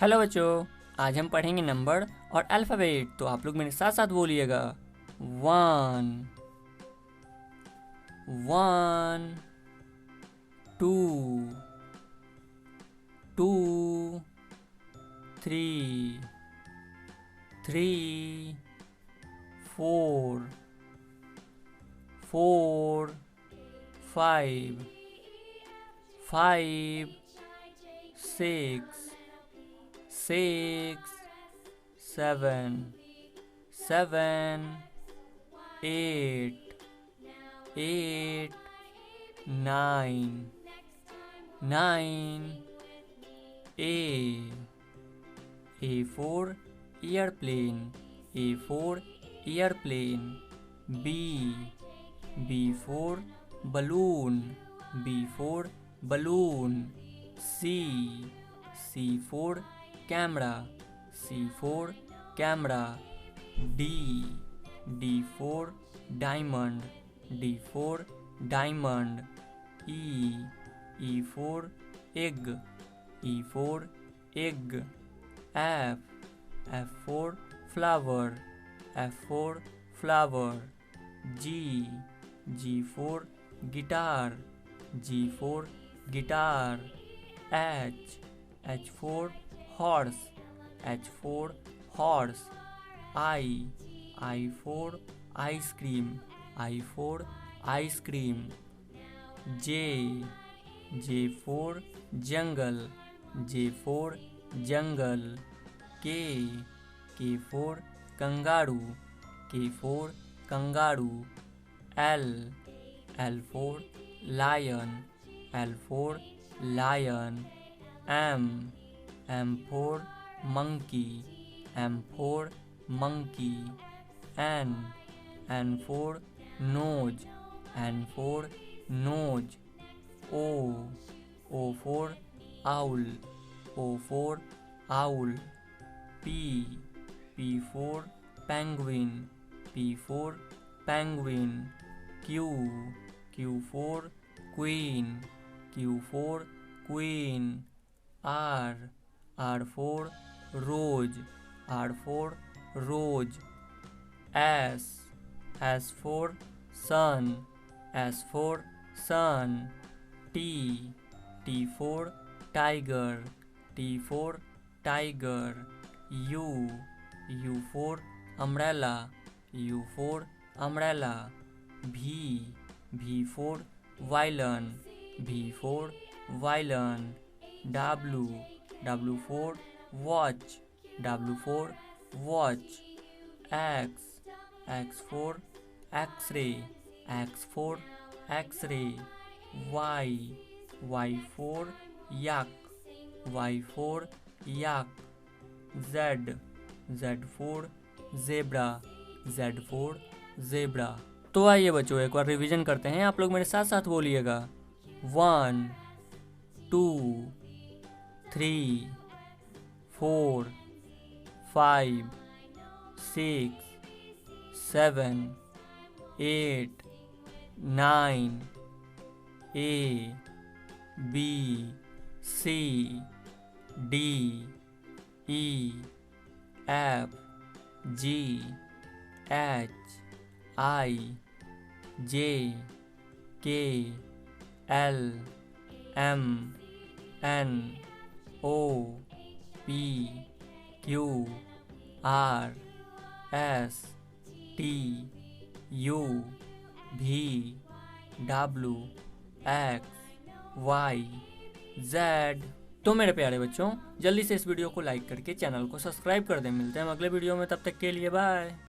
Hello बच्चों, आज हम पढ़ेंगे नंबर और अल्फ़ाबेट। तो आप लोग मेरे साथ साथ बोलिएगा। 1 1 2 2 3 3 4 4 5 5 6 6 7 7 8 8 9 9 A for airplane, A for airplane. B for balloon, B for balloon. C for camera, C for camera. D for diamond, D for diamond. E for egg, E for egg. F for flower, F for flower. G for guitar, G for guitar. H for horse, H for horse. I for ice cream, I for ice cream. J for jungle, J for jungle. K for kangaroo, K for kangaroo. L for lion, L for lion. M for monkey, M for monkey. N for nose, N for nose. O for owl, O for owl. P for penguin, P for penguin. Q for queen, Q for queen. R for rose, R for rose. S for sun, S for sun. T for tiger, T for tiger. U for umbrella, U for umbrella. V for violin, V for violin. W for watch, W for watch. X for x-ray, X for x-ray. Y for yak, Y for yak. Z for zebra, Z for zebra. तो आइए बच्चों, एक बार revision करते हैं। आप लोग मेरे साथ साथ बोलिएगा। 1 2 3 4 5 6 7 8 9 A B C D E F G H I J K L M N O P Q R S T U V W X Y Z। तो मेरे प्यारे बच्चों, जल्दी से इस वीडियो को लाइक करके चैनल को सब्सक्राइब कर दें। मिलते हैं अगले वीडियो में, तब तक के लिए बाय।